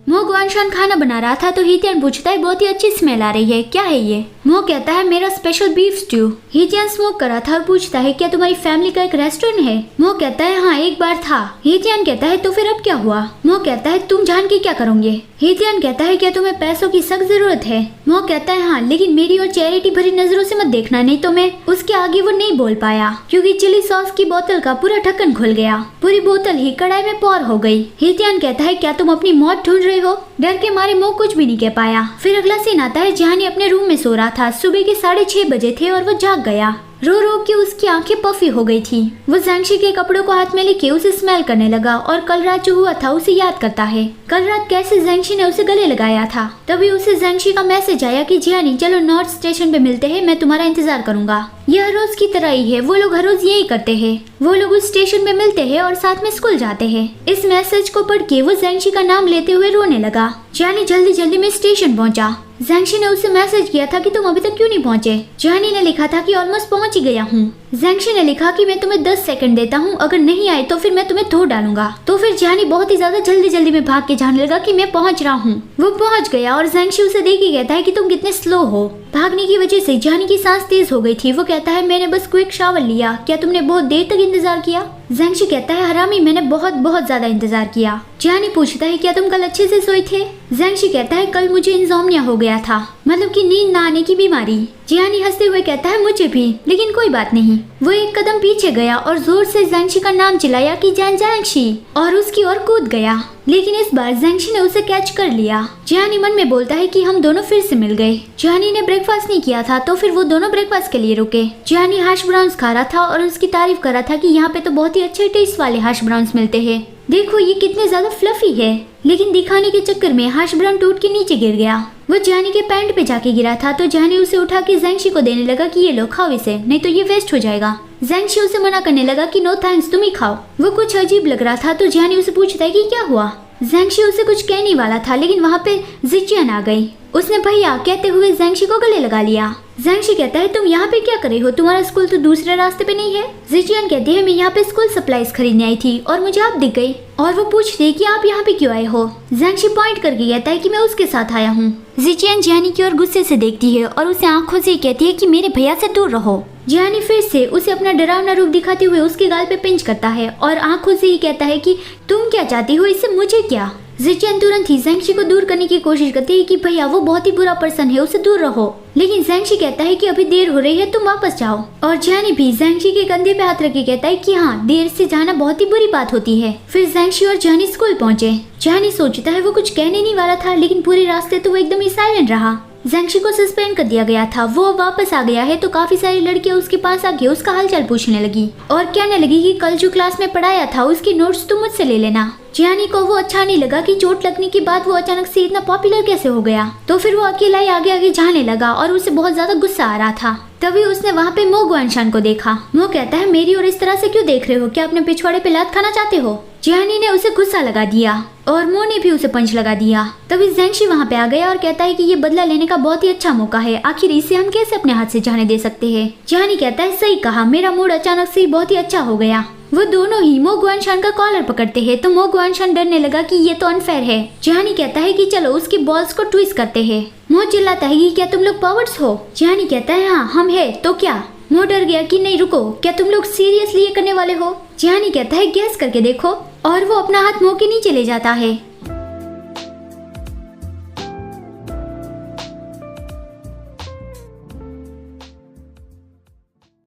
मो गुआनशान खाना बना रहा था तो हीतियान पूछता है बहुत ही अच्छी स्मेल आ रही है, क्या है ये? मो कहता है मेरा स्पेशल बीफ स्ट्यू। हीतियान स्मोक कर रहा था और पूछता है क्या तुम्हारी फैमिली का एक रेस्टोरेंट है? मो कहता है हाँ एक बार था। हीतियान कहता है तो फिर अब क्या हुआ? मो कहता है तुम जान के क्या करोगे? हीतियान कहता है क्या तुम्हें पैसों की सख्त जरूरत है? मो कहता है हाँ, लेकिन मेरी और चैरिटी भरी नजरों से मत देखना, नहीं तो मैं उसके आगे वो नहीं बोल पाया क्योंकि चिली सॉस की बोतल का पूरा ढक्कन खुल गया। पूरी बोतल ही कढ़ाई में पौर हो गई। हीतियान कहता है क्या तुम अपनी मौत ढूंढ रहे हो? डर के मारे मो कुछ भी नहीं कह पाया। फिर अगला सीन आता है, जहानी अपने रूम में सो रहा था। सुबह के 6:30 बजे थे और वो जाग गया। रो रो के उसकी आंखें पफी हो गई थी। वो ज़ैंशी के कपड़ों को हाथ में लेके उसे स्मेल करने लगा और कल रात जो हुआ था उसे याद करता है। कल रात कैसे ज़ैंशी ने उसे गले लगाया था। तभी उसे ज़ैंशी का मैसेज आया कि जियानी चलो नॉर्थ स्टेशन पे मिलते हैं, मैं तुम्हारा इंतजार करूंगा। यह हर रोज की तरह ही है, वो लोग हर रोज यही करते हैं। वो लोग उस स्टेशन में मिलते हैं और साथ में स्कूल जाते हैं। इस मैसेज को पढ़ के वो ज़ैंशी का नाम लेते हुए रोने लगा। जियानी जल्दी जल्दी में स्टेशन पहुंचा। ज़ैंशी ने उससे मैसेज किया था कि तुम अभी तक क्यों नहीं पहुंचे? जियानी ने लिखा था कि ऑलमोस्ट पहुंच ही गया हूँ। ज़ैंशी ने लिखा कि मैं तुम्हें 10 सेकंड देता हूँ, अगर नहीं आए तो फिर मैं तुम्हें धो डालूंगा। तो फिर जियानी बहुत ही ज्यादा जल्दी जल्दी में भाग के जाने लगा कि मैं पहुंच रहा हूँ। वो पहुंच गया और ज़ैंशी उसे देख के कहता है कि तुम कितने स्लो हो। भागने की वजह से जियानी की सांस तेज हो गई थी। वो कहता है मैंने बस क्विक शावर लिया, क्या तुमने बहुत देर तक इंतजार किया? ज़ैंशी कहता है हरामी, मैंने बहुत ज्यादा इंतजार किया। जियानी पूछता है क्या तुम कल अच्छे से सोए थे? ज़ैंशी कहता है कल मुझे इंसोम्निया हो गया था, मतलब कि नींद न आने की बीमारी। जियानी हंसते हुए कहता है मुझे भी, लेकिन कोई बात नहीं। वो एक कदम पीछे गया और जोर से ज़ैंशी का नाम चिल्लाया कि ज़ैंशी, और उसकी ओर कूद गया। लेकिन इस बार ज़ैंशी ने उसे कैच कर लिया। जियानी मन में बोलता है कि हम दोनों फिर से मिल गए। जियानी ने ब्रेकफास्ट नहीं किया था तो फिर वो दोनों ब्रेकफास्ट के लिए रुके। जियानी हैश ब्राउन्स खा रहा था और उसकी तारीफ कर रहा था कि यहाँ पे तो बहुत ही अच्छे टेस्ट वाले हैश ब्राउन्स मिलते हैं, देखो ये कितने ज्यादा फ्लफी है। लेकिन दिखाने के चक्कर में हैश ब्राउन टूट के नीचे गिर गया। वो जियानी के पैंट पे जाके गिरा था तो जियानी उसे उठा के ज़ैंशी को देने लगा कि ये लो खाओ इसे, नहीं तो ये वेस्ट हो जाएगा। ज़ैंशी उसे मना करने लगा कि नो थैंक्स, तुम ही खाओ। वो कुछ अजीब लग रहा था तो जियानी उसे पूछता है कि क्या हुआ। ज़ैंशी उसे कुछ कहने वाला था लेकिन वहाँ पे जिचियन आ गई। उसने भैया कहते हुए ज़ैंशी को गले लगा लिया। ज़ैंशी कहता है तुम यहाँ पे क्या कर रहे हो, तुम्हारा स्कूल तो दूसरे रास्ते पे नहीं है। जिचियन कहती है मैं यहाँ पे स्कूल सप्लाईज खरीदने आई थी और मुझे आप दिख गई। और वो पूछती है कि आप यहाँ पे क्यों आए हो। ज़ैंशी पॉइंट करके कहता है कि मैं उसके साथ आया हूँ। जिचियन जियानी की ओर गुस्से से देखती है और उसे आंखों से कहती है कि मेरे भैया से दूर रहो। जियानी फिर से उसे अपना डरावना रूप दिखाते हुए उसके गाल पे पिंच करता है और आंखों से ही कहता है कि तुम क्या चाहती हो, इससे मुझे क्या। जिचियन तुरंत ही ज़ैंशी को दूर करने की कोशिश करती है कि भैया वो बहुत ही बुरा पर्सन है, उससे दूर रहो। लेकिन ज़ैंशी कहता है कि अभी देर हो रही है, तुम वापस जाओ। और जियानी भी ज़ैंशी के कंधे पे हाथ रख के कहता है कि हाँ, देर से जाना बहुत ही बुरी बात होती है। फिर ज़ैंशी और जियानी स्कूल पहुंचे। जियानी सोचता है वो कुछ कहने नहीं वाला था, लेकिन पूरे रास्ते तो वो एकदम ही साइलेंट रहा। ज़ैंशी को सस्पेंड कर दिया गया था, वो वापस आ गया है तो काफी सारी लड़कियां उसके पास आके उसका हालचाल पूछने लगी और कहने लगी कि कल जो क्लास में पढ़ाया था उसकी नोट्स तुम मुझसे ले लेना। जियानी को वो अच्छा नहीं लगा कि चोट लगने के बाद वो अचानक से इतना पॉपुलर कैसे हो गया, तो फिर वो अकेला ही आगे आगे जाने लगा और उसे बहुत ज्यादा गुस्सा आ रहा था। तभी उसने वहाँ पे मो गुआनशान को देखा। मो कहता है मेरी और इस तरह से क्यों देख रहे हो, क्या अपने पिछवाड़े पे लात खाना चाहते हो? जियानी ने उसे गुस्सा लगा दिया और मो ने भी उसे पंच लगा दिया। तभी ज़ैंशी वहाँ पे आ गया और कहता है कि ये बदला लेने का बहुत ही अच्छा मौका है, आखिर इसे हम कैसे अपने हाथ से जाने दे सकते हैं। जियानी कहता है सही कहा, मेरा मूड अचानक से बहुत ही अच्छा हो गया। वो दोनों ही मो गुआनशान का कॉलर पकड़ते हैं तो मो गुआनशान डरने लगा कि ये तो अनफेयर है। जियानी कहता है कि चलो उसकी बॉल्स को ट्विस्ट करते हैं। मो चिल्लाता है कि क्या तुम लोग पावर्स हो? जियानी कहता है हाँ हम है, तो क्या? मो डर गया कि नहीं रुको, क्या तुम लोग सीरियसली ये करने वाले हो? जियानी कहता है गैस करके देखो, और वो अपना हाथ मो के नीचे ले जाता है।